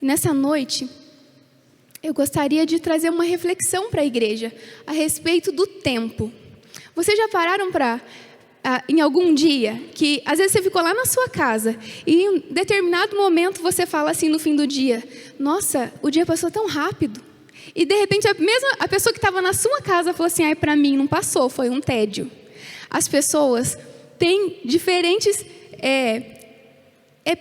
Nessa noite, eu gostaria de trazer uma reflexão para a igreja a respeito do tempo. Vocês já pararam em algum dia, que às vezes você ficou lá na sua casa e em determinado momento você fala assim no fim do dia: nossa, o dia passou tão rápido. E de repente a pessoa que estava na sua casa falou assim: ai, para mim não passou, foi um tédio. As pessoas têm diferentes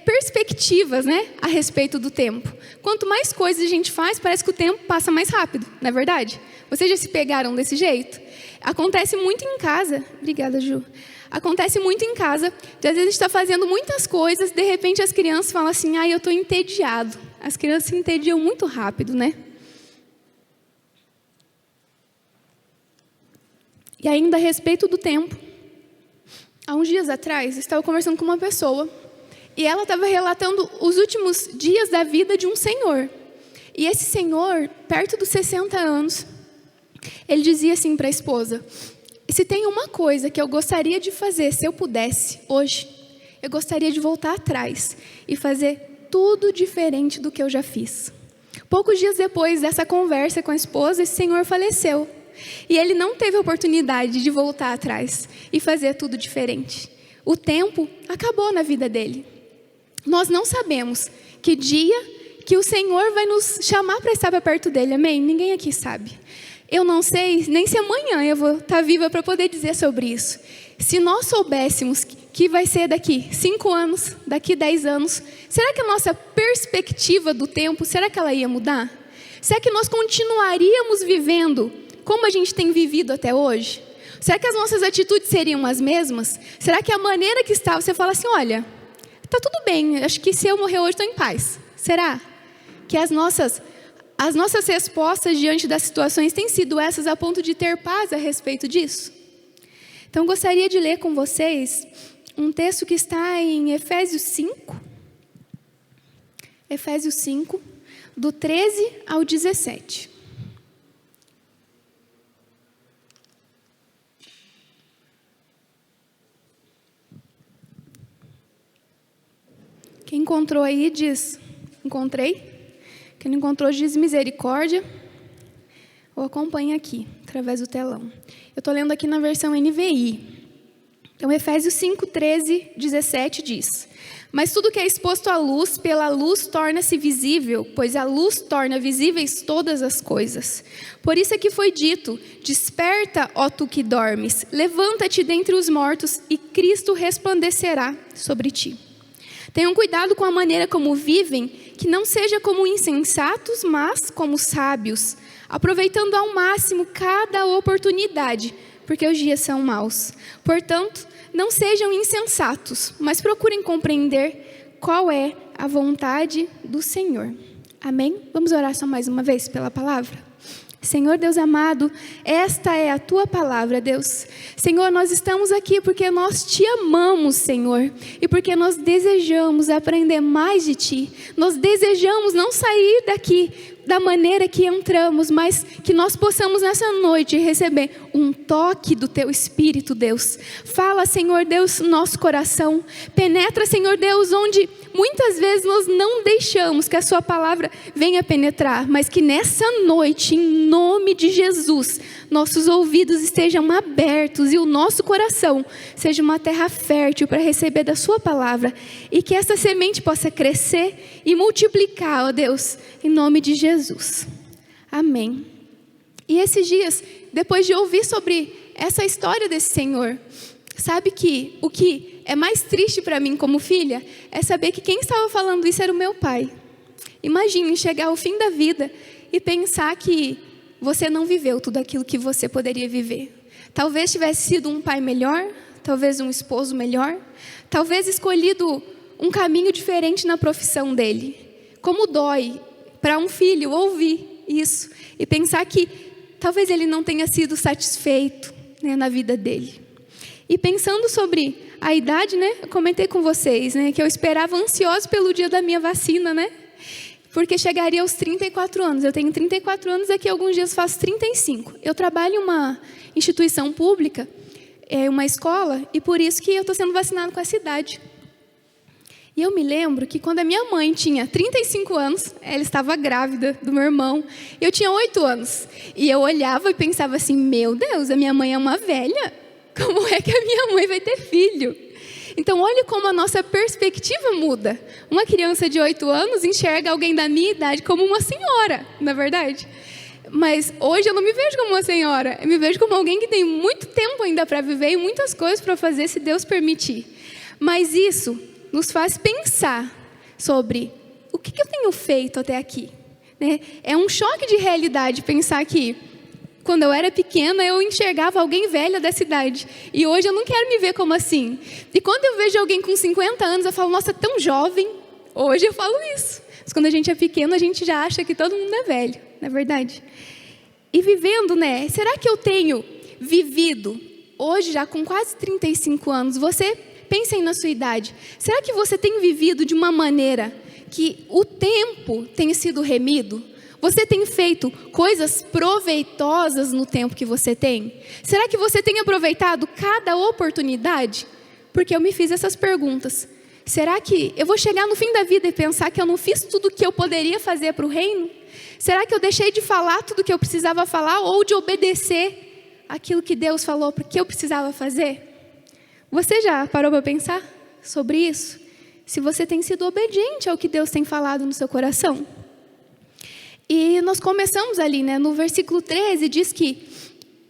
perspectivas, né, a respeito do tempo. Quanto mais coisas a gente faz, parece que o tempo passa mais rápido, não é verdade? Vocês já se pegaram desse jeito? Acontece muito em casa. Obrigada, Ju. Acontece muito em casa, de às vezes a gente está fazendo muitas coisas, de repente as crianças falam assim: ai, eu estou entediado. As crianças se entediam muito rápido, né? E ainda a respeito do tempo, há uns dias atrás, eu estava conversando com uma pessoa, e ela estava relatando os últimos dias da vida de um senhor. E esse senhor, perto dos 60 anos, ele dizia assim para a esposa: se tem uma coisa que eu gostaria de fazer, se eu pudesse, hoje, eu gostaria de voltar atrás e fazer tudo diferente do que eu já fiz. Poucos dias depois dessa conversa com a esposa, esse senhor faleceu. E ele não teve a oportunidade de voltar atrás e fazer tudo diferente. O tempo acabou na vida dele. Nós não sabemos que dia que o Senhor vai nos chamar para estar perto dele, amém? Ninguém aqui sabe. Eu não sei nem se amanhã eu vou estar viva para poder dizer sobre isso. Se nós soubéssemos que vai ser daqui 5 anos, daqui 10 anos, será que a nossa perspectiva do tempo, será que ela ia mudar? Será que nós continuaríamos vivendo como a gente tem vivido até hoje? Será que as nossas atitudes seriam as mesmas? Será que a maneira que está, você fala assim: olha, está tudo bem, acho que se eu morrer hoje estou em paz. Será que as nossas respostas diante das situações têm sido essas a ponto de ter paz a respeito disso? Então, gostaria de ler com vocês um texto que está em Efésios 5. Efésios 5, do 13 ao 17. Quem encontrou aí diz: encontrei. Quem não encontrou diz misericórdia. Ou acompanha aqui, através do telão. Eu estou lendo aqui na versão NVI. Então, Efésios 5, 13, 17 diz: mas tudo que é exposto à luz, pela luz torna-se visível, pois a luz torna visíveis todas as coisas. Por isso é que foi dito: desperta, ó tu que dormes, levanta-te dentre os mortos, e Cristo resplandecerá sobre ti. Tenham cuidado com a maneira como vivem, que não seja como insensatos, mas como sábios, aproveitando ao máximo cada oportunidade, porque os dias são maus. Portanto, não sejam insensatos, mas procurem compreender qual é a vontade do Senhor. Amém? Vamos orar só mais uma vez pela palavra? Senhor Deus amado, esta é a Tua palavra, Deus. Senhor, nós estamos aqui porque nós Te amamos, Senhor, e porque nós desejamos aprender mais de Ti. Nós desejamos não sair daqui da maneira que entramos, mas que nós possamos nessa noite receber um toque do Teu Espírito, Deus. Fala, Senhor Deus, no nosso coração. Penetra, Senhor Deus, onde muitas vezes nós não deixamos que a Sua palavra venha penetrar, mas que nessa noite, em nome de Jesus, nossos ouvidos estejam abertos e o nosso coração seja uma terra fértil para receber da Sua palavra, e que essa semente possa crescer e multiplicar, ó Deus, em nome de Jesus. Amém. E esses dias, depois de ouvir sobre essa história desse Senhor, sabe que o que é mais triste para mim como filha é saber que quem estava falando isso era o meu pai. Imagine chegar ao fim da vida e pensar que você não viveu tudo aquilo que você poderia viver. Talvez tivesse sido um pai melhor, talvez um esposo melhor, talvez escolhido um caminho diferente na profissão dele. Como dói para um filho ouvir isso e pensar que talvez ele não tenha sido satisfeito, né, na vida dele. E pensando sobre a idade, né, eu comentei com vocês, né, que eu esperava ansioso pelo dia da minha vacina, né, porque chegaria aos 34 anos. Eu tenho 34 anos, daqui a alguns dias faço 35. Eu trabalho em uma instituição pública, uma escola, e por isso que eu estou sendo vacinado com essa idade. E eu me lembro que quando a minha mãe tinha 35 anos, ela estava grávida do meu irmão, eu tinha 8 anos. E eu olhava e pensava assim, meu Deus, a minha mãe é uma velha, como é que a minha mãe vai ter filho? Então, olha como a nossa perspectiva muda. Uma criança de 8 anos enxerga alguém da minha idade como uma senhora, não é verdade? Mas hoje eu não me vejo como uma senhora, eu me vejo como alguém que tem muito tempo ainda para viver e muitas coisas para fazer, se Deus permitir. Mas isso nos faz pensar sobre o que eu tenho feito até aqui. Né? É um choque de realidade pensar que, quando eu era pequena, eu enxergava alguém velha dessa idade. E hoje eu não quero me ver como assim. E quando eu vejo alguém com 50 anos, eu falo, nossa, tão jovem. Hoje eu falo isso. Mas quando a gente é pequeno, a gente já acha que todo mundo é velho. Não é verdade? E vivendo, né? Será que eu tenho vivido, hoje já com quase 35 anos, você... Pensem na sua idade. Será que você tem vivido de uma maneira que o tempo tem sido remido? Você tem feito coisas proveitosas no tempo que você tem? Será que você tem aproveitado cada oportunidade? Porque eu me fiz essas perguntas. Será que eu vou chegar no fim da vida e pensar que eu não fiz tudo o que eu poderia fazer para o reino? Será que eu deixei de falar tudo o que eu precisava falar ou de obedecer aquilo que Deus falou porque eu precisava fazer? Você já parou para pensar sobre isso? Se você tem sido obediente ao que Deus tem falado no seu coração? E nós começamos ali, né? No versículo 13 diz que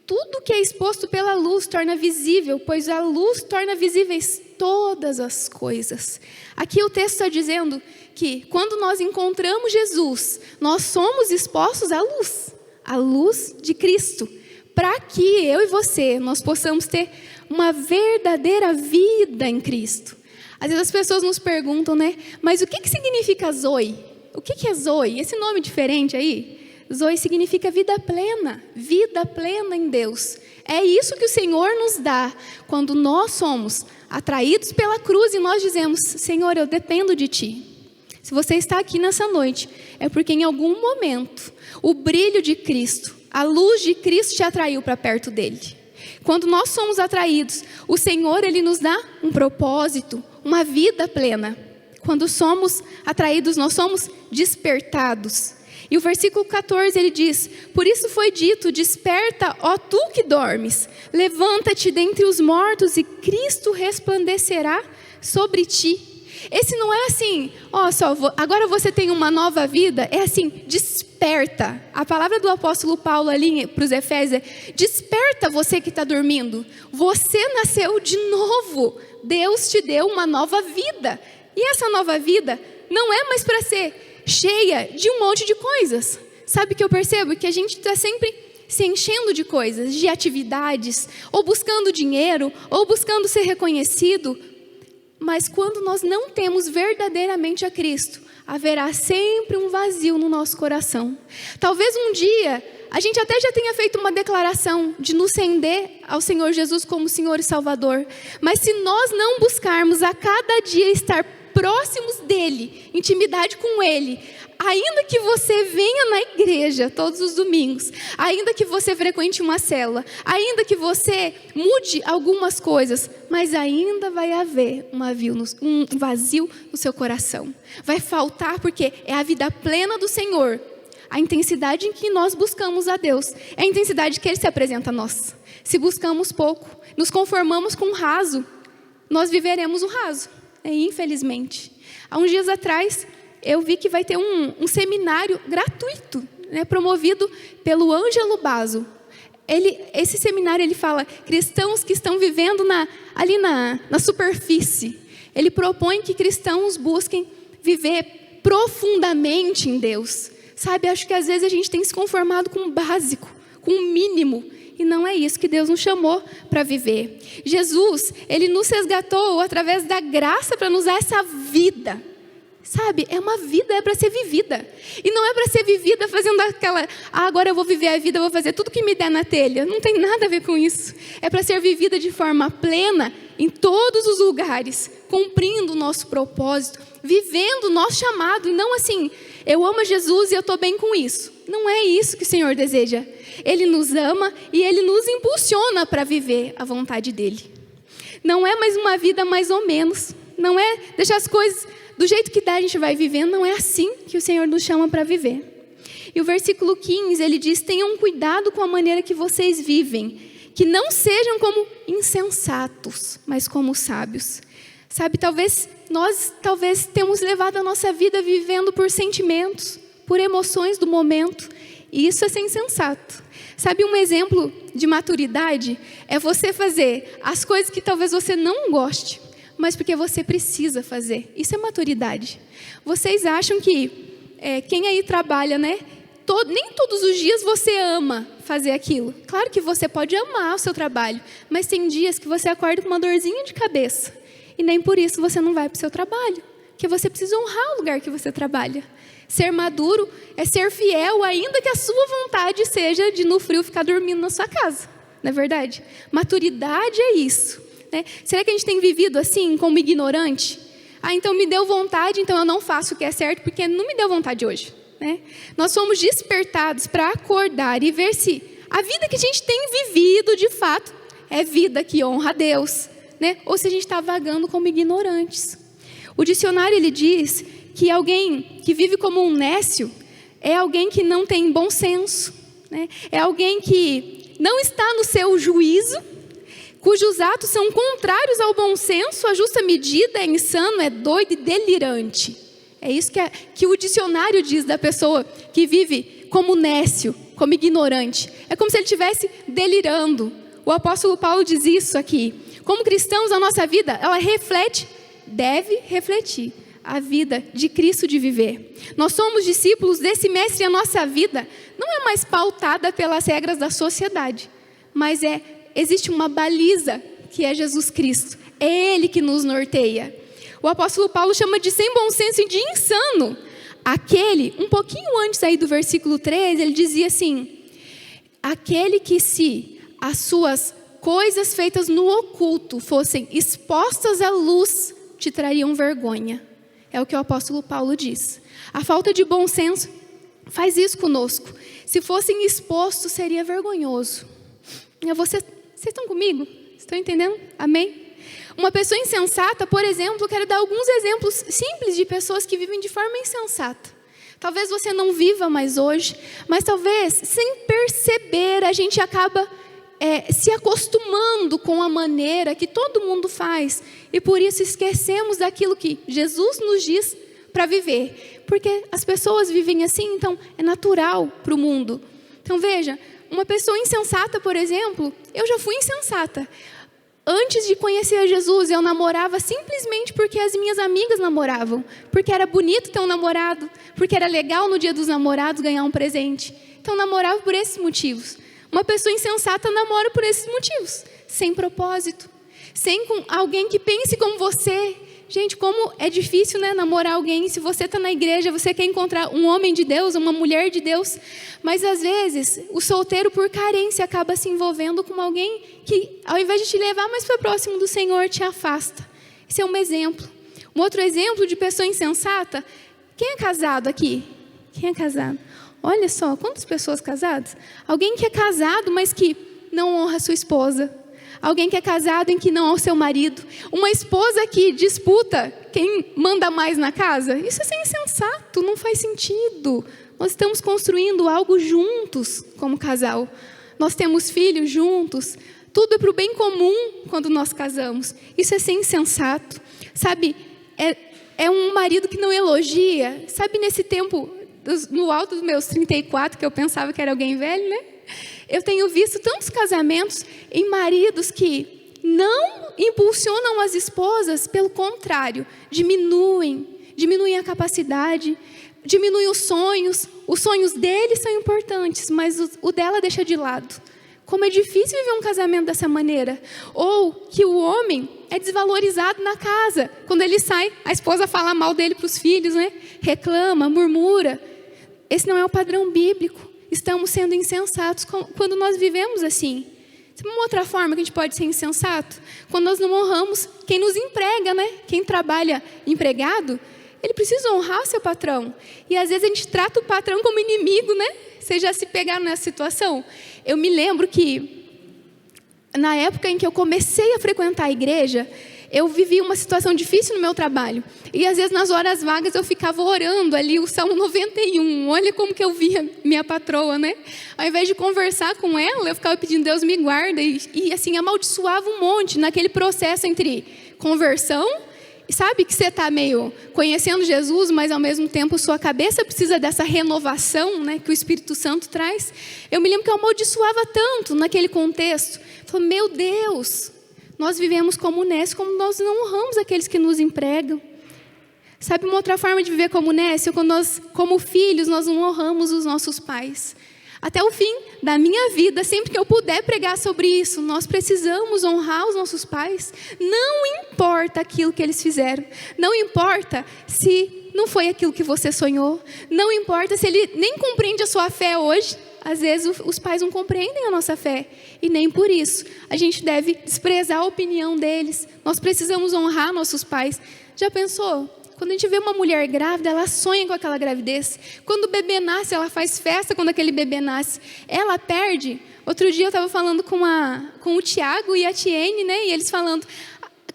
tudo que é exposto pela luz torna visível, pois a luz torna visíveis todas as coisas. Aqui o texto está dizendo que quando nós encontramos Jesus, nós somos expostos à luz de Cristo, para que eu e você, nós possamos ter uma verdadeira vida em Cristo. Às vezes as pessoas nos perguntam, né? Mas o que significa Zoe? O que é Zoe? Esse nome diferente aí? Zoe significa vida plena em Deus. É isso que o Senhor nos dá quando nós somos atraídos pela cruz e nós dizemos, Senhor, eu dependo de Ti. Se você está aqui nessa noite, é porque em algum momento o brilho de Cristo, a luz de Cristo te atraiu para perto dEle. Quando nós somos atraídos, o Senhor, Ele nos dá um propósito, uma vida plena. Quando somos atraídos, nós somos despertados. E o versículo 14, ele diz, por isso foi dito, desperta, ó tu que dormes, levanta-te dentre os mortos e Cristo resplandecerá sobre ti. Esse não é assim, ó, só, agora você tem uma nova vida, é assim, desperta. A palavra do apóstolo Paulo ali para os Efésios é, desperta você que está dormindo. Você nasceu de novo, Deus te deu uma nova vida. E essa nova vida não é mais para ser cheia de um monte de coisas. Sabe o que eu percebo? Que a gente está sempre se enchendo de coisas, de atividades, ou buscando dinheiro, ou buscando ser reconhecido. Mas quando nós não temos verdadeiramente a Cristo, haverá sempre um vazio no nosso coração. Talvez um dia, a gente até já tenha feito uma declaração de nos render ao Senhor Jesus como Senhor e Salvador. Mas se nós não buscarmos a cada dia estar próximos dEle, intimidade com Ele, ainda que você venha na igreja todos os domingos, ainda que você frequente uma célula, ainda que você mude algumas coisas, mas ainda vai haver um vazio no seu coração. Vai faltar porque é a vida plena do Senhor. A intensidade em que nós buscamos a Deus é a intensidade que Ele se apresenta a nós. Se buscamos pouco, nos conformamos com o raso, nós viveremos o raso, infelizmente. Há uns dias atrás, eu vi que vai ter um seminário gratuito, né, promovido pelo Ângelo Basso. Esse seminário, ele fala, cristãos que estão vivendo ali na superfície. Ele propõe que cristãos busquem viver profundamente em Deus. Sabe, acho que às vezes a gente tem se conformado com o básico, com o mínimo. E não é isso que Deus nos chamou para viver. Jesus, Ele nos resgatou através da graça para nos dar essa vida. Sabe, é uma vida, é para ser vivida. E não é para ser vivida fazendo aquela, agora eu vou viver a vida, eu vou fazer tudo que me der na telha. Não tem nada a ver com isso. É para ser vivida de forma plena, em todos os lugares, cumprindo o nosso propósito, vivendo o nosso chamado. E não assim, eu amo Jesus e eu estou bem com isso. Não é isso que o Senhor deseja. Ele nos ama e Ele nos impulsiona para viver a vontade dEle. Não é mais uma vida mais ou menos. Não é deixar as coisas do jeito que dá, a gente vai vivendo, não é assim que o Senhor nos chama para viver. E o versículo 15, ele diz: tenham cuidado com a maneira que vocês vivem, que não sejam como insensatos, mas como sábios. Sabe, nós temos levado a nossa vida vivendo por sentimentos, por emoções do momento, e isso é ser insensato. Sabe, um exemplo de maturidade é você fazer as coisas que talvez você não goste, mas porque você precisa fazer. Isso é maturidade. Vocês acham que quem aí trabalha, né? Nem todos os dias você ama fazer aquilo. Claro que você pode amar o seu trabalho, mas tem dias que você acorda com uma dorzinha de cabeça. E nem por isso você não vai para o seu trabalho. Porque você precisa honrar o lugar que você trabalha. Ser maduro é ser fiel, ainda que a sua vontade seja de no frio ficar dormindo na sua casa. Não é verdade? Maturidade é isso, né? Será que a gente tem vivido assim, como ignorante? Então me deu vontade, então eu não faço o que é certo, porque não me deu vontade hoje. Né? Nós somos despertados para acordar e ver se a vida que a gente tem vivido, de fato, é vida que honra a Deus, né? Ou se a gente está vagando como ignorantes. O dicionário, ele diz que alguém que vive como um nécio é alguém que não tem bom senso, né? É alguém que não está no seu juízo, cujos atos são contrários ao bom senso, a justa medida, é insano, é doido e delirante. É isso que o dicionário diz da pessoa que vive como nécio, como ignorante. É como se ele estivesse delirando. O apóstolo Paulo diz isso aqui. Como cristãos, a nossa vida, ela deve refletir a vida de Cristo de viver. Nós somos discípulos desse mestre e a nossa vida não é mais pautada pelas regras da sociedade, mas existe uma baliza que é Jesus Cristo. É Ele que nos norteia. O apóstolo Paulo chama de sem bom senso e de insano aquele, um pouquinho antes aí do versículo 3, ele dizia assim: aquele que se as suas coisas feitas no oculto fossem expostas à luz, te trariam vergonha. É o que o apóstolo Paulo diz. A falta de bom senso faz isso conosco. Se fossem expostos, seria vergonhoso. Vocês estão comigo? Estão entendendo? Amém? Uma pessoa insensata, por exemplo, quero dar alguns exemplos simples de pessoas que vivem de forma insensata. Talvez você não viva mais hoje, mas talvez, sem perceber, a gente acaba se acostumando com a maneira que todo mundo faz. E por isso esquecemos daquilo que Jesus nos diz para viver. Porque as pessoas vivem assim, então é natural para o mundo. Então veja, uma pessoa insensata, por exemplo, eu já fui insensata. Antes de conhecer Jesus, eu namorava simplesmente porque as minhas amigas namoravam. Porque era bonito ter um namorado. Porque era legal no dia dos namorados ganhar um presente. Então namorava por esses motivos. Uma pessoa insensata namora por esses motivos. Sem propósito. Sem com alguém que pense como você. Gente, como é difícil, né, namorar alguém. Se você está na igreja, você quer encontrar um homem de Deus, uma mulher de Deus. Mas às vezes, o solteiro por carência acaba se envolvendo com alguém que, ao invés de te levar mais para próximo do Senhor, te afasta. Esse é um exemplo. Um outro exemplo de pessoa insensata. Quem é casado aqui? Quem é casado? Olha só, quantas pessoas casadas? Alguém que é casado, mas que não honra a sua esposa. Alguém que é casado em que não é o seu marido. Uma esposa que disputa quem manda mais na casa. Isso é ser insensato, não faz sentido. Nós estamos construindo algo juntos como casal. Nós temos filhos juntos. Tudo é para o bem comum quando nós casamos. Isso é ser insensato. Sabe, é um marido que não elogia. Sabe, nesse tempo, no alto dos meus 34, que eu pensava que era alguém velho, né? Eu tenho visto tantos casamentos em maridos que não impulsionam as esposas, pelo contrário, diminuem a capacidade, diminuem os sonhos. Os sonhos deles são importantes, mas o dela deixa de lado. Como é difícil viver um casamento dessa maneira. Ou que o homem é desvalorizado na casa. Quando ele sai, a esposa fala mal dele para os filhos, né? Reclama, murmura. Esse não é o padrão bíblico. Estamos sendo insensatos quando nós vivemos assim. Uma outra forma que a gente pode ser insensato, quando nós não honramos quem nos emprega, né? Quem trabalha empregado, ele precisa honrar o seu patrão. E às vezes a gente trata o patrão como inimigo, né? Vocês já se pegaram nessa situação? Eu me lembro que, na época em que eu comecei a frequentar a igreja, eu vivi uma situação difícil no meu trabalho. E às vezes nas horas vagas eu ficava orando ali o Salmo 91. Olha como que eu via minha patroa, né? Ao invés de conversar com ela, eu ficava pedindo, Deus me guarda. E assim, amaldiçoava um monte naquele processo entre conversão. Sabe que você está meio conhecendo Jesus, mas ao mesmo tempo sua cabeça precisa dessa renovação, né, que o Espírito Santo traz. Eu me lembro que eu amaldiçoava tanto naquele contexto. Falei, meu Deus, nós vivemos como Nécio, como nós não honramos aqueles que nos empregam. Sabe uma outra forma de viver como Nécio? Quando nós, como filhos, nós não honramos os nossos pais. Até o fim da minha vida, sempre que eu puder pregar sobre isso, nós precisamos honrar os nossos pais. Não importa aquilo que eles fizeram. Não importa se não foi aquilo que você sonhou. Não importa se ele nem compreende a sua fé hoje. Às vezes os pais não compreendem a nossa fé. E nem por isso a gente deve desprezar a opinião deles. Nós precisamos honrar nossos pais. Já pensou? Quando a gente vê uma mulher grávida, ela sonha com aquela gravidez. Quando o bebê nasce, ela faz festa quando aquele bebê nasce. Ela perde. Outro dia eu estava falando com o Tiago e a Tiene, né? E eles falando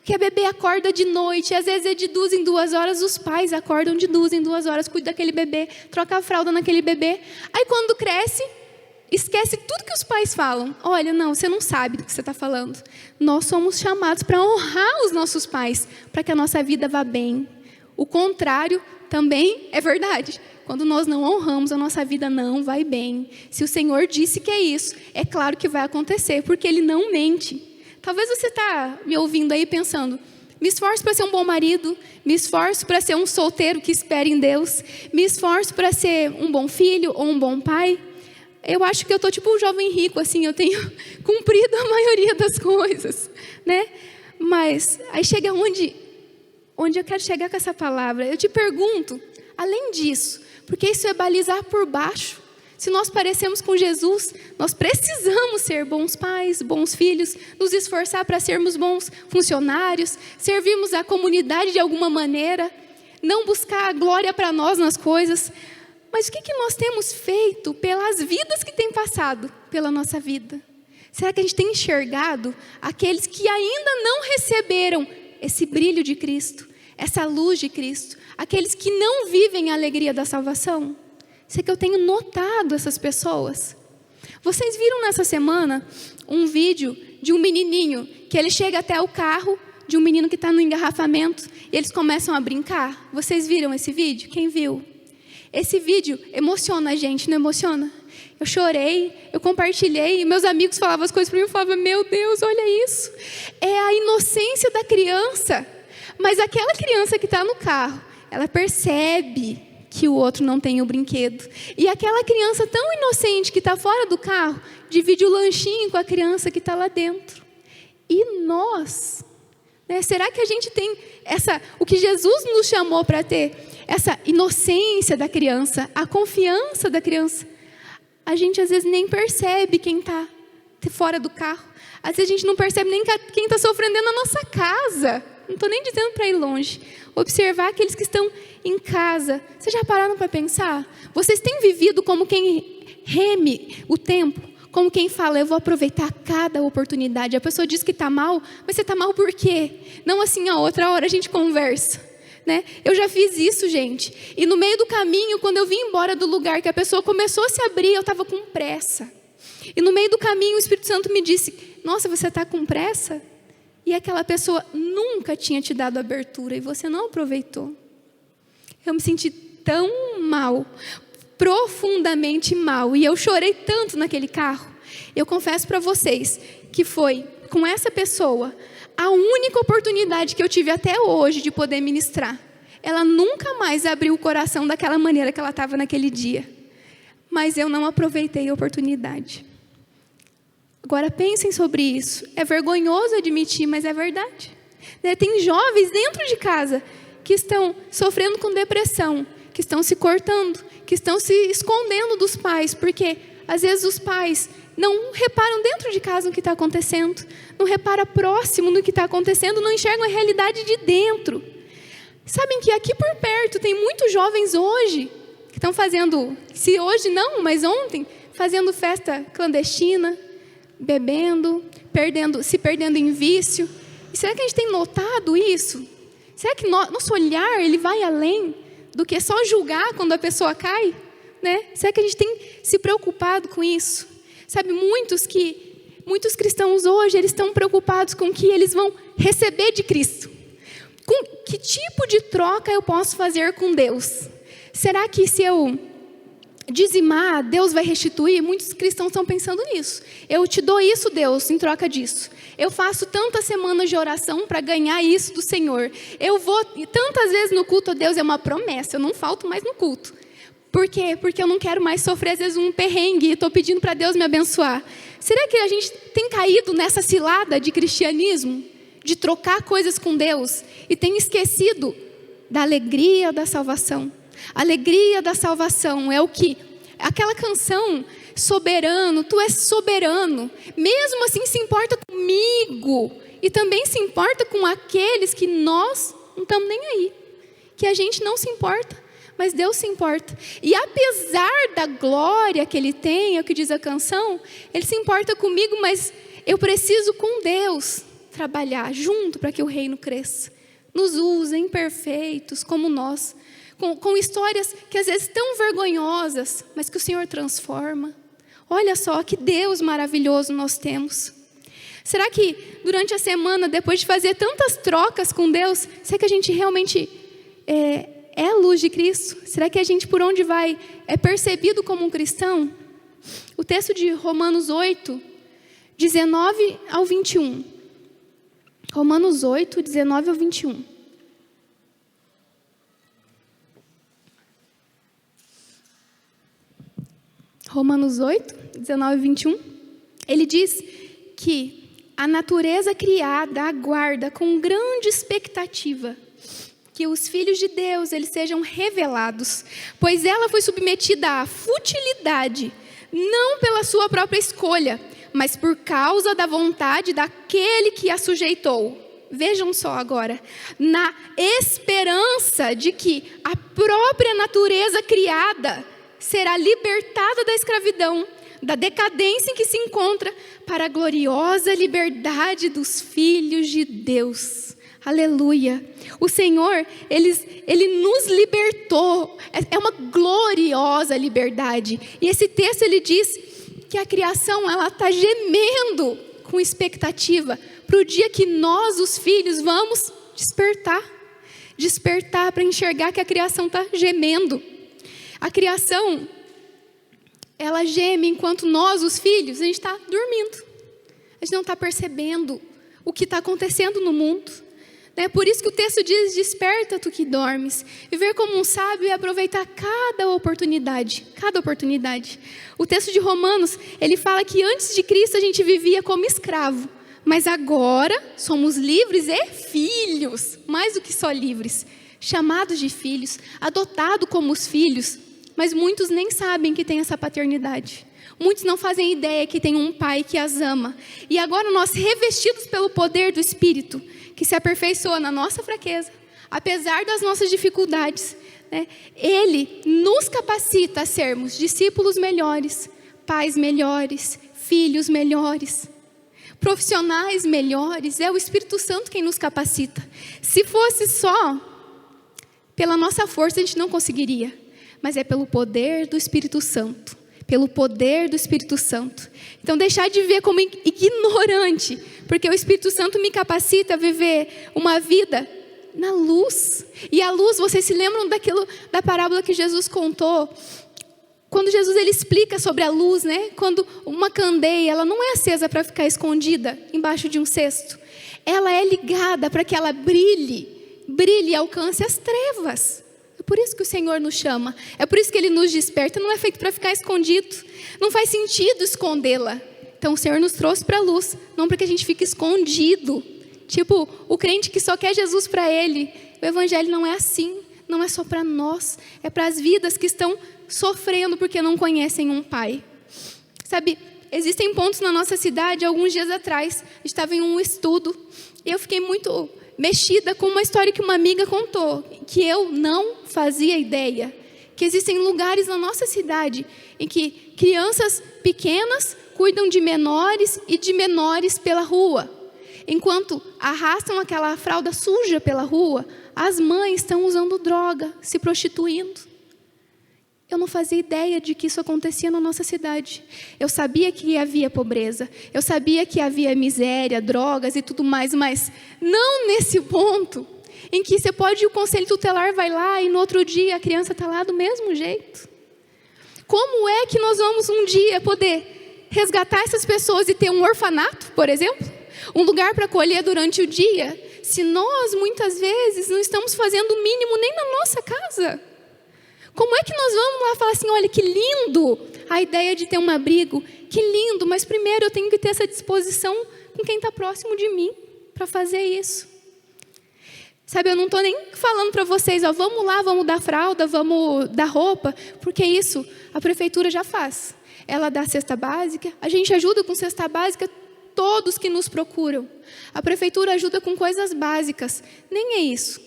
que a bebê acorda de noite. Às vezes é de 2 em 2 horas. Os pais acordam de 2 em 2 horas, cuidam daquele bebê, trocam a fralda naquele bebê. Aí quando cresce, esquece tudo que os pais falam. Olha, não, você não sabe do que você está falando. Nós somos chamados para honrar os nossos pais, para que a nossa vida vá bem. O contrário também é verdade. Quando nós não honramos, a nossa vida não vai bem. Se o Senhor disse que é isso, é claro que vai acontecer, porque Ele não mente. Talvez você está me ouvindo aí pensando, me esforço para ser um bom marido, me esforço para ser um solteiro que espera em Deus, me esforço para ser um bom filho ou um bom pai. Eu acho que eu estou tipo um jovem rico, assim, eu tenho cumprido a maioria das coisas, né? Mas aí chega onde eu quero chegar com essa palavra. Eu te pergunto, além disso, porque isso é balizar por baixo. Se nós parecemos com Jesus, nós precisamos ser bons pais, bons filhos, nos esforçar para sermos bons funcionários, servirmos a comunidade de alguma maneira, não buscar a glória para nós nas coisas. Mas o que nós temos feito pelas vidas que têm passado pela nossa vida? Será que a gente tem enxergado aqueles que ainda não receberam esse brilho de Cristo, essa luz de Cristo, aqueles que não vivem a alegria da salvação? Sei que eu tenho notado essas pessoas. Vocês viram nessa semana um vídeo de um menininho, que ele chega até o carro de um menino que está no engarrafamento, e eles começam a brincar. Vocês viram esse vídeo? Quem viu? Esse vídeo emociona a gente, não emociona? Eu chorei, eu compartilhei, e meus amigos falavam as coisas para mim, eu falava, meu Deus, olha isso. É a inocência da criança. Mas aquela criança que está no carro, ela percebe que o outro não tem o brinquedo. E aquela criança tão inocente que está fora do carro, divide o lanchinho com a criança que está lá dentro. E nós, né, será que a gente tem o que Jesus nos chamou para ter? Essa inocência da criança, a confiança da criança. A gente às vezes nem percebe quem está fora do carro. Às vezes a gente não percebe nem quem está sofrendo na nossa casa. Não estou nem dizendo para ir longe. Observar aqueles que estão em casa. Vocês já pararam para pensar? Vocês têm vivido como quem reme o tempo? Como quem fala, eu vou aproveitar cada oportunidade. A pessoa diz que está mal, mas você está mal por quê? Não assim, a outra hora a gente conversa. Né? Eu já fiz isso, gente. E no meio do caminho, quando eu vim embora do lugar que a pessoa começou a se abrir, eu estava com pressa. E no meio do caminho, o Espírito Santo me disse, nossa, você está com pressa? E aquela pessoa nunca tinha te dado abertura e você não aproveitou. Eu me senti tão mal, profundamente mal. E eu chorei tanto naquele carro. Eu confesso para vocês que foi com essa pessoa a única oportunidade que eu tive até hoje de poder ministrar. Ela nunca mais abriu o coração daquela maneira que ela estava naquele dia. Mas eu não aproveitei a oportunidade. Agora pensem sobre isso. É vergonhoso admitir, mas é verdade. Né? Tem jovens dentro de casa que estão sofrendo com depressão, que estão se cortando, que estão se escondendo dos pais, porque às vezes os pais não reparam dentro de casa no que está acontecendo, não reparam próximo no que está acontecendo, não enxergam a realidade de dentro. Sabem que aqui por perto tem muitos jovens hoje que estão fazendo, se hoje não, mas ontem, fazendo festa clandestina, bebendo, se perdendo em vício. E será que a gente tem notado isso? Será que nosso olhar ele vai além do que só julgar quando a pessoa cai? Né? Será que a gente tem se preocupado com isso? Sabe, muitos cristãos hoje, eles estão preocupados com o que eles vão receber de Cristo. Com que tipo de troca eu posso fazer com Deus? Será que se eu dizimar, Deus vai restituir? Muitos cristãos estão pensando nisso. Eu te dou isso, Deus, em troca disso. Eu faço tantas semanas de oração para ganhar isso do Senhor. Eu vou tantas vezes no culto, Deus, é uma promessa, eu não falto mais no culto. Por quê? Porque eu não quero mais sofrer, às vezes, um perrengue e estou pedindo para Deus me abençoar. Será que a gente tem caído nessa cilada de cristianismo? De trocar coisas com Deus e tem esquecido da alegria da salvação? A alegria da salvação é o que? Aquela canção, soberano, tu és soberano. Mesmo assim se importa comigo e também se importa com aqueles que nós não estamos nem aí. Que a gente não se importa, mas Deus se importa. E apesar da glória que Ele tem, é o que diz a canção, Ele se importa comigo, mas eu preciso com Deus trabalhar junto para que o reino cresça. Nos usa imperfeitos como nós, com histórias que às vezes tão vergonhosas, mas que o Senhor transforma. Olha só que Deus maravilhoso nós temos. Será que durante a semana, depois de fazer tantas trocas com Deus, será que a gente realmente é a luz de Cristo? Será que a gente, por onde vai, é percebido como um cristão? O texto de Romanos 8, 19 ao 21. Romanos 8, 19 ao 21. Romanos 8, 19 e 21, ele diz que a natureza criada aguarda com grande expectativa que os filhos de Deus eles sejam revelados, pois ela foi submetida à futilidade, não pela sua própria escolha, mas por causa da vontade daquele que a sujeitou. Vejam só agora, na esperança de que a própria natureza criada será libertada da escravidão, da decadência em que se encontra, para a gloriosa liberdade dos filhos de Deus. Aleluia! O Senhor, Ele nos libertou, é uma gloriosa liberdade. E esse texto, ele diz que a criação, ela está gemendo com expectativa para o dia que nós, os filhos, vamos despertar para enxergar que a criação está gemendo. A criação, ela geme enquanto nós, os filhos, a gente está dormindo. A gente não está percebendo o que está acontecendo no mundo. É por isso que o texto diz, desperta tu que dormes. Viver como um sábio é aproveitar cada oportunidade. Cada oportunidade. O texto de Romanos, ele fala que antes de Cristo a gente vivia como escravo. Mas agora somos livres e filhos. Mais do que só livres. Chamados de filhos, adotados como os filhos. Mas muitos nem sabem que tem essa paternidade. Muitos não fazem ideia que tem um pai que as ama. E agora nós, revestidos pelo poder do Espírito, que se aperfeiçoa na nossa fraqueza, apesar das nossas dificuldades, né? Ele nos capacita a sermos discípulos melhores, pais melhores, filhos melhores, profissionais melhores. É o Espírito Santo quem nos capacita. Se fosse só pela nossa força, a gente não conseguiria. Mas é pelo poder do Espírito Santo. Pelo poder do Espírito Santo. Então, deixar de ver como ignorante, porque o Espírito Santo me capacita a viver uma vida na luz. E a luz, vocês se lembram da parábola que Jesus contou? Quando Jesus ele explica sobre a luz, né? Quando uma candeia, ela não é acesa para ficar escondida embaixo de um cesto. Ela é ligada para que ela brilhe e alcance as trevas. É por isso que o Senhor nos chama. É por isso que Ele nos desperta. Não é feito para ficar escondido. Não faz sentido escondê-la. Então o Senhor nos trouxe para a luz. Não para que a gente fique escondido. Tipo, o crente que só quer Jesus para ele. O Evangelho não é assim. Não é só para nós. É para as vidas que estão sofrendo porque não conhecem um Pai. Sabe, existem pontos na nossa cidade. Alguns dias atrás, estava em um estudo. E eu fiquei muito mexida com uma história que uma amiga contou, que eu não fazia ideia, que existem lugares na nossa cidade em que crianças pequenas cuidam de menores e de menores pela rua. enquanto arrastam aquela fralda suja pela rua, as mães estão usando droga, se prostituindo. Eu não fazia ideia de que isso acontecia na nossa cidade. Eu sabia que havia pobreza, eu sabia que havia miséria, drogas e tudo mais, mas não nesse ponto em que você pode, o conselho tutelar vai lá e no outro dia a criança está lá do mesmo jeito. Como é que nós vamos um dia poder resgatar essas pessoas e ter um orfanato, por exemplo? Um lugar para acolher durante o dia, se nós muitas vezes não estamos fazendo o mínimo nem na nossa casa? Como é que nós vamos lá falar assim, olha que lindo a ideia de ter um abrigo, que lindo, mas primeiro eu tenho que ter essa disposição com quem está próximo de mim para fazer isso. Sabe, eu não estou nem falando para vocês, ó, vamos lá, vamos dar fralda, vamos dar roupa, porque isso a prefeitura já faz. Ela dá cesta básica, a gente ajuda com cesta básica todos que nos procuram. A prefeitura ajuda com coisas básicas, nem é isso.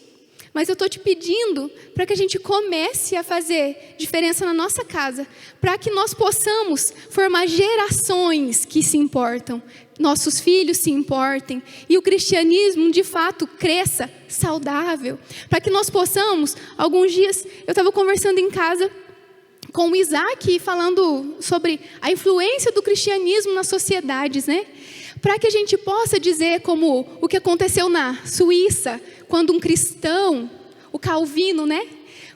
Mas eu estou te pedindo para que a gente comece a fazer diferença na nossa casa, para que nós possamos formar gerações que se importam, nossos filhos se importem, e o cristianismo de fato cresça saudável, para que nós possamos, alguns dias, eu estava conversando em casa com o Isaac, falando sobre a influência do cristianismo nas sociedades, né? Para que a gente possa dizer como o que aconteceu na Suíça, quando um cristão, o Calvino, né?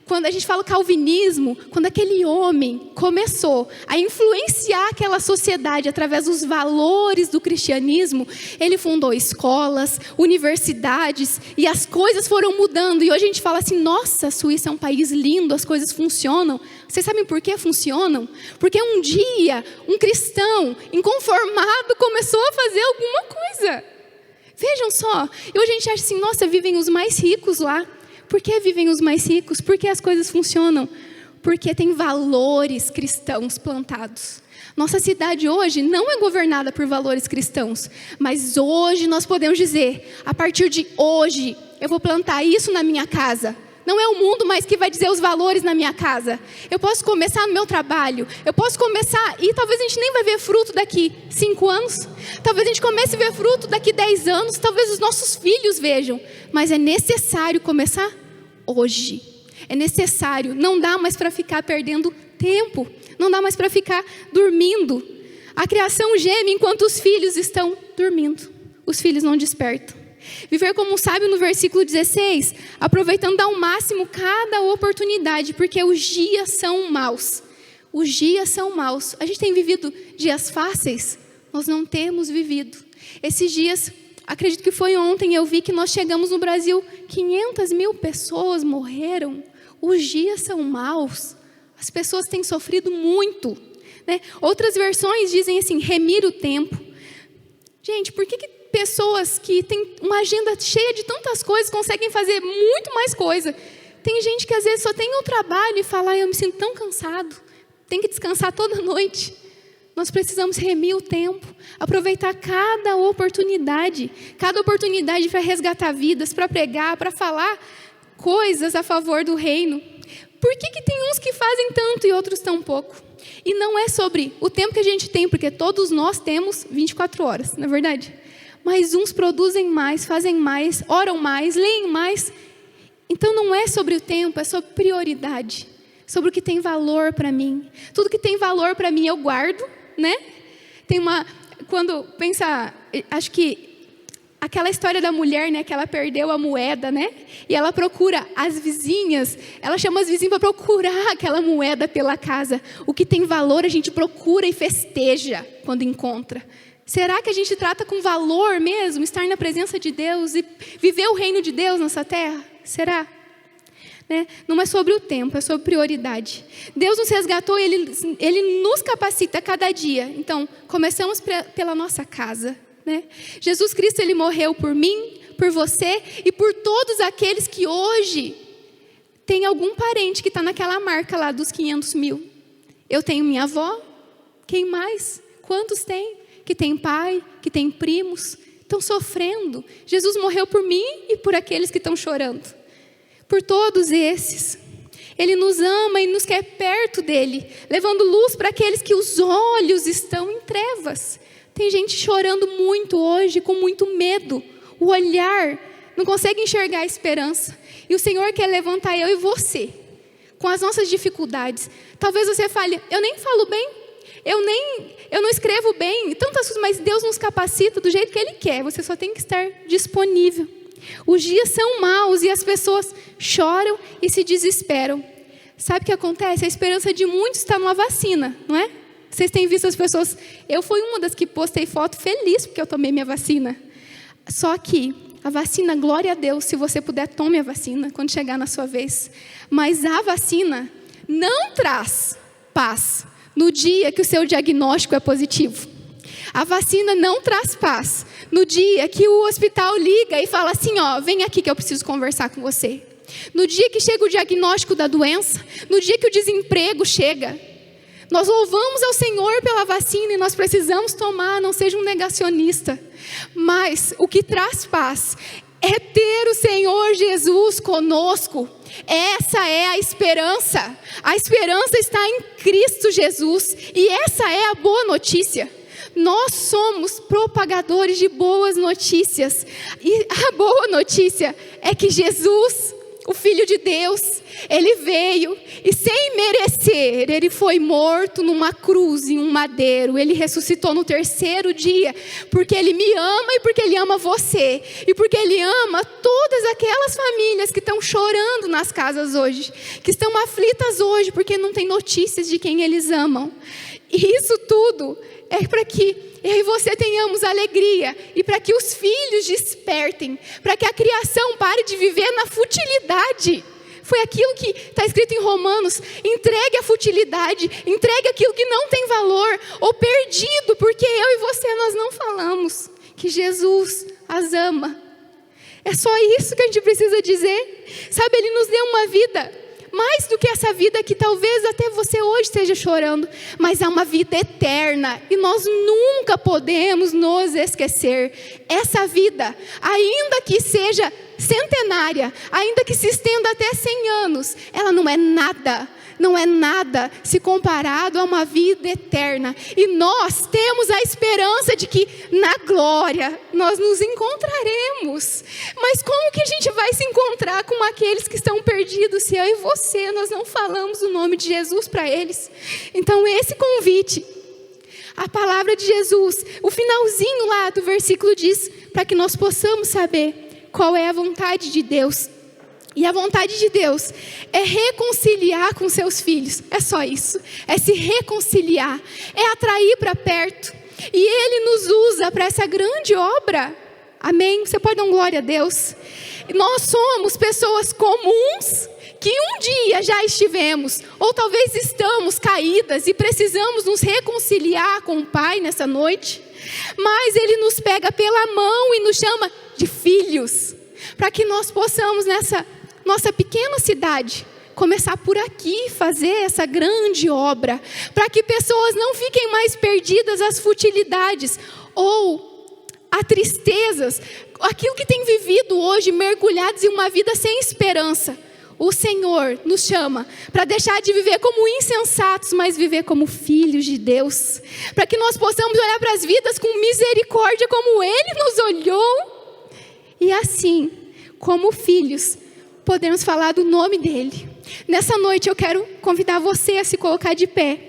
Quando a gente fala calvinismo, quando aquele homem começou a influenciar aquela sociedade através dos valores do cristianismo, ele fundou escolas, universidades, e as coisas foram mudando. E hoje a gente fala assim, nossa, a Suíça é um país lindo, as coisas funcionam. Vocês sabem por que funcionam? Porque um dia, um cristão inconformado começou a fazer alguma coisa. Vejam só, e hoje a gente acha assim, nossa, vivem os mais ricos lá. Por que vivem os mais ricos? Por que as coisas funcionam? Porque tem valores cristãos plantados. Nossa cidade hoje não é governada por valores cristãos, mas hoje nós podemos dizer, a partir de hoje, eu vou plantar isso na minha casa. Não é o mundo mais que vai dizer os valores na minha casa. Eu posso começar no meu trabalho, eu posso começar, e talvez a gente nem vai ver fruto daqui 5 anos, talvez a gente comece a ver fruto daqui 10 anos, talvez os nossos filhos vejam, mas é necessário começar hoje. É necessário, não dá mais para ficar perdendo tempo, não dá mais para ficar dormindo. A criação geme enquanto os filhos estão dormindo, os filhos não despertam. Viver como um sábio no versículo 16, aproveitando ao máximo cada oportunidade, porque os dias são maus. Os dias são maus. A gente tem vivido dias fáceis? Nós não temos vivido. Esses dias, acredito que foi ontem, eu vi que nós chegamos no Brasil, 500 mil pessoas morreram. Os dias são maus. As pessoas têm sofrido muito, né? Outras versões dizem assim, remir o tempo. Gente, por que pessoas que têm uma agenda cheia de tantas coisas conseguem fazer muito mais coisa? Tem gente que às vezes só tem o trabalho e fala, eu me sinto tão cansado, tem que descansar toda noite. Nós precisamos remir o tempo, aproveitar cada oportunidade para resgatar vidas, para pregar, para falar coisas a favor do reino. Por que tem uns que fazem tanto e outros tão pouco? E não é sobre o tempo que a gente tem, porque todos nós temos 24 horas, não é verdade? Mas uns produzem mais, fazem mais, oram mais, leem mais. Então não é sobre o tempo, é sobre prioridade, sobre o que tem valor para mim. Tudo que tem valor para mim eu guardo, né? Quando pensa, acho que aquela história da mulher, né, que ela perdeu a moeda, né? E ela procura as vizinhas, ela chama as vizinhas para procurar aquela moeda pela casa. O que tem valor a gente procura e festeja quando encontra. Será que a gente trata com valor mesmo estar na presença de Deus e viver o reino de Deus nessa terra? Será? Né? Não é sobre o tempo, é sobre prioridade. Deus nos resgatou e Ele nos capacita a cada dia. Então, começamos pela nossa casa. Né? Jesus Cristo, Ele morreu por mim, por você e por todos aqueles que hoje tem algum parente que está naquela marca lá dos 500 mil. Eu tenho minha avó, quem mais? Quantos tem? Que tem pai, que tem primos, estão sofrendo. Jesus morreu por mim e por aqueles que estão chorando. Por todos esses. Ele nos ama e nos quer perto dele, levando luz para aqueles que os olhos estão em trevas. Tem gente chorando muito hoje, com muito medo. O olhar não consegue enxergar a esperança. E o Senhor quer levantar eu e você, com as nossas dificuldades. Talvez você fale, eu nem falo bem, eu não escrevo bem, tantas coisas, mas Deus nos capacita do jeito que Ele quer. Você só tem que estar disponível. Os dias são maus e as pessoas choram e se desesperam. Sabe o que acontece? A esperança de muitos está numa vacina, não é? Vocês têm visto as pessoas... Eu fui uma das que postei foto feliz porque eu tomei minha vacina. Só que a vacina, glória a Deus, se você puder, tome a vacina quando chegar na sua vez. Mas a vacina não traz paz no dia que o seu diagnóstico é positivo. A vacina não traz paz no dia que o hospital liga e fala assim, vem aqui que eu preciso conversar com você. No dia que chega o diagnóstico da doença, no dia que o desemprego chega. Nós louvamos ao Senhor pela vacina e nós precisamos tomar, não seja um negacionista. Mas o que traz paz é ter o Senhor Jesus conosco. Essa é a esperança. A esperança está em Cristo Jesus. E essa é a boa notícia. Nós somos propagadores de boas notícias. E a boa notícia é que Jesus, o Filho de Deus, Ele veio e sem merecer, Ele foi morto numa cruz, em um madeiro. Ele ressuscitou no terceiro dia, porque Ele me ama e porque Ele ama você. E porque Ele ama todas aquelas famílias que estão chorando nas casas hoje, que estão aflitas hoje, porque não tem notícias de quem eles amam. E isso tudo é para que eu e você tenhamos alegria e para que os filhos despertem, para que a criação pare de viver na futilidade. Foi aquilo que está escrito em Romanos: entregue a futilidade, entregue aquilo que não tem valor, ou perdido, porque eu e você nós não falamos que Jesus as ama. É só isso que a gente precisa dizer. Sabe, Ele nos deu uma vida mais do que essa vida que talvez até você hoje esteja chorando, mas é uma vida eterna e nós nunca podemos nos esquecer. Essa vida, ainda que seja centenária, ainda que se estenda até 100 anos, ela não é nada se comparado a uma vida eterna. E nós temos a esperança de que na glória nós nos encontraremos. Mas como que a gente vai se encontrar com aqueles que estão perdidos se eu e você, nós não falamos o nome de Jesus para eles? Então esse convite, a palavra de Jesus, o finalzinho lá do versículo diz, para que nós possamos saber qual é a vontade de Deus. E a vontade de Deus é reconciliar com seus filhos. É só isso. É se reconciliar. É atrair para perto. E Ele nos usa para essa grande obra. Amém? Você pode dar glória a Deus? Nós somos pessoas comuns que um dia já estivemos, ou talvez estamos caídas e precisamos nos reconciliar com o Pai nessa noite. Mas Ele nos pega pela mão e nos chama de filhos. Para que nós possamos nessa nossa pequena cidade começar por aqui, fazer essa grande obra, para que pessoas não fiquem mais perdidas às futilidades ou a tristezas, aquilo que tem vivido hoje, mergulhados em uma vida sem esperança. O Senhor nos chama para deixar de viver como insensatos, mas viver como filhos de Deus, para que nós possamos olhar para as vidas com misericórdia como Ele nos olhou, e assim, como filhos, podemos falar do nome dEle. Nessa noite eu quero convidar você a se colocar de pé.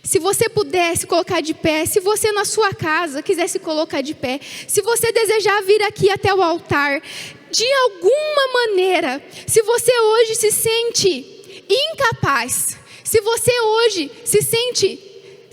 Se você puder se colocar de pé, se você na sua casa quiser se colocar de pé, se você desejar vir aqui até o altar, de alguma maneira, se você hoje se sente incapaz, se você hoje se sente,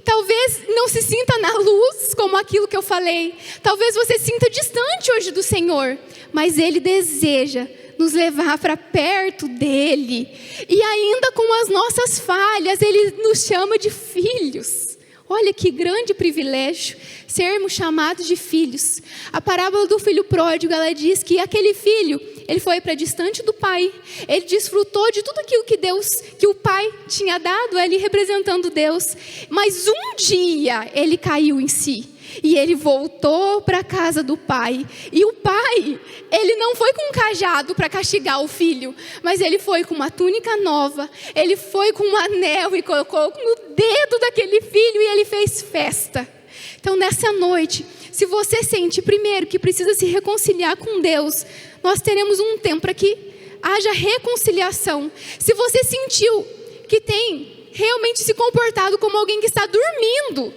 talvez não se sinta na luz, como aquilo que eu falei, talvez você se sinta distante hoje do Senhor, mas Ele deseja nos levar para perto dEle, e ainda com as nossas falhas, Ele nos chama de filhos. Olha que grande privilégio sermos chamados de filhos. A parábola do filho pródigo, ela diz que aquele filho, ele foi para distante do pai, ele desfrutou de tudo aquilo que o pai tinha dado, ele representando Deus, mas um dia ele caiu em si. E ele voltou para a casa do pai. E o pai, ele não foi com um cajado para castigar o filho, mas ele foi com uma túnica nova. Ele foi com um anel e colocou no dedo daquele filho e ele fez festa. Então, nessa noite, se você sente, primeiro, que precisa se reconciliar com Deus, nós teremos um tempo para que haja reconciliação. Se você sentiu que tem realmente se comportado como alguém que está dormindo,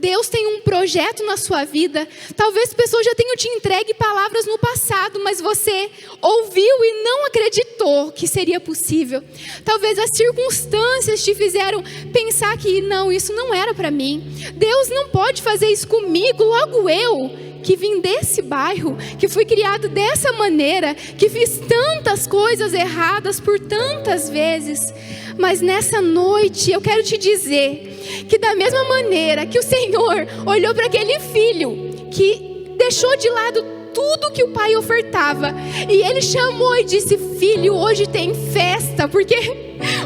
Deus tem um projeto na sua vida. Talvez pessoas já tenham te entregue palavras no passado, mas você ouviu e não acreditou que seria possível. Talvez as circunstâncias te fizeram pensar que não, isso não era para mim. Deus não pode fazer isso comigo, logo eu, que vim desse bairro, que fui criado dessa maneira, que fiz tantas coisas erradas por tantas vezes. Mas nessa noite eu quero te dizer que da mesma maneira que o Senhor olhou para aquele filho que deixou de lado tudo que o pai ofertava, e ele chamou e disse: filho, hoje tem festa, porque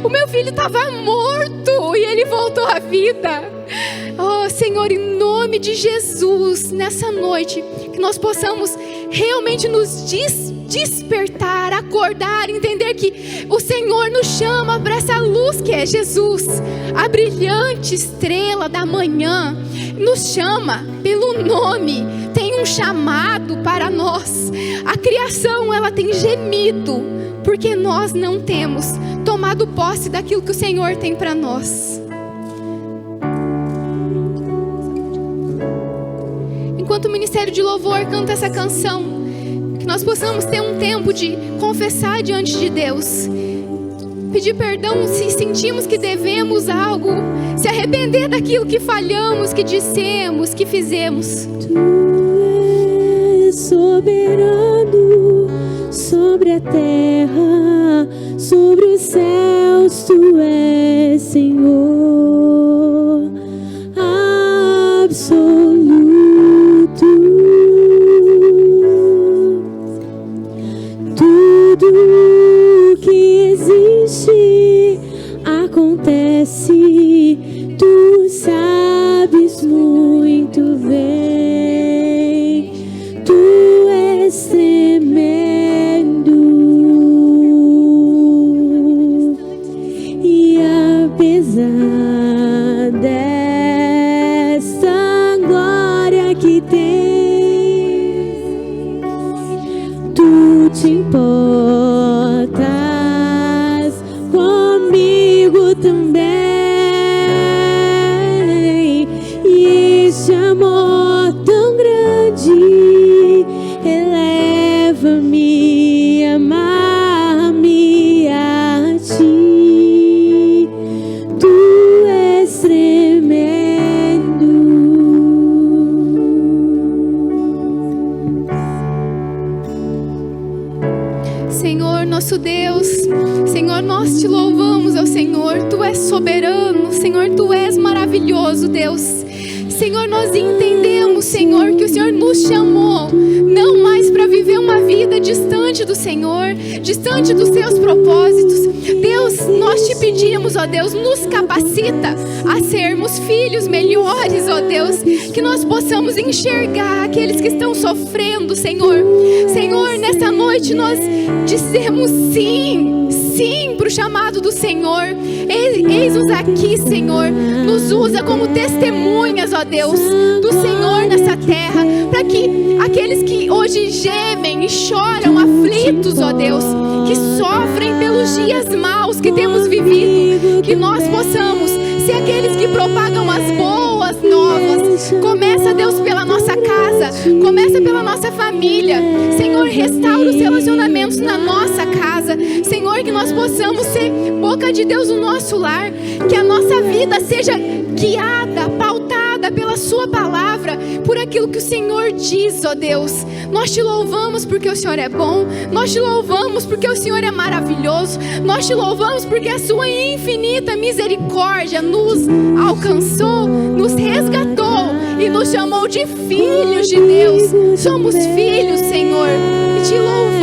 o meu filho estava morto e ele voltou à vida. Oh Senhor, em nome de Jesus, nessa noite, que nós possamos realmente nos despertar, acordar, entender que o Senhor nos chama para essa luz que é Jesus, a brilhante estrela da manhã, nos chama pelo nome, tem um chamado para nós. A criação, ela tem gemido, porque nós não temos tomado posse daquilo que o Senhor tem para nós. Enquanto o Ministério de Louvor canta essa canção, que nós possamos ter um tempo de confessar diante de Deus, pedir perdão se sentimos que devemos algo, se arrepender daquilo que falhamos, que dissemos, que fizemos. Tu és soberano sobre a terra, sobre os céus, tu és Senhor absoluto. Tudo que existe acontece, tu sabes muito bem, tu és tremendo, e apesar desta glória que tens, tu te importas comigo também, e este amor tão grande eleva-me, amar-me a ti. Tu és tremendo. Senhor, nosso Deus, Senhor, nós te louvamos ao Senhor. Tu és soberano, Senhor, tu és maravilhoso, Deus. Senhor, nós entendemos, Senhor, que o Senhor nos chamou não mais para viver uma vida distante do Senhor, distante dos seus propósitos. Deus, nós te pedimos, ó Deus, nos capacita a sermos filhos melhores, ó Deus, que nós possamos enxergar aqueles que estão sofrendo, Senhor. Senhor, nessa noite nós dizemos sim, sim para o chamado do Senhor. Eis-nos aqui, Senhor, nos usa como testemunhas, ó Deus, do Senhor nessa terra, para que aqueles que hoje gemem e choram, aflitos, ó Deus, que sofrem pelos dias maus que temos vivido, que nós possamos ser aqueles que propagam as boas novas. Começa, Deus, pela nossa casa, começa pela nossa família. Senhor, restaura os relacionamentos na nossa casa. Senhor, que nós possamos ser boca de Deus no nosso lar, que a nossa vida seja guiada, pautada pela sua palavra, por aquilo que o Senhor diz, ó Deus. Nós te louvamos porque o Senhor é bom, nós te louvamos porque o Senhor é maravilhoso, nós te louvamos porque a sua infinita misericórdia nos alcançou, nos resgatou e nos chamou de filhos de Deus. Somos filhos, Senhor, e te louvamos.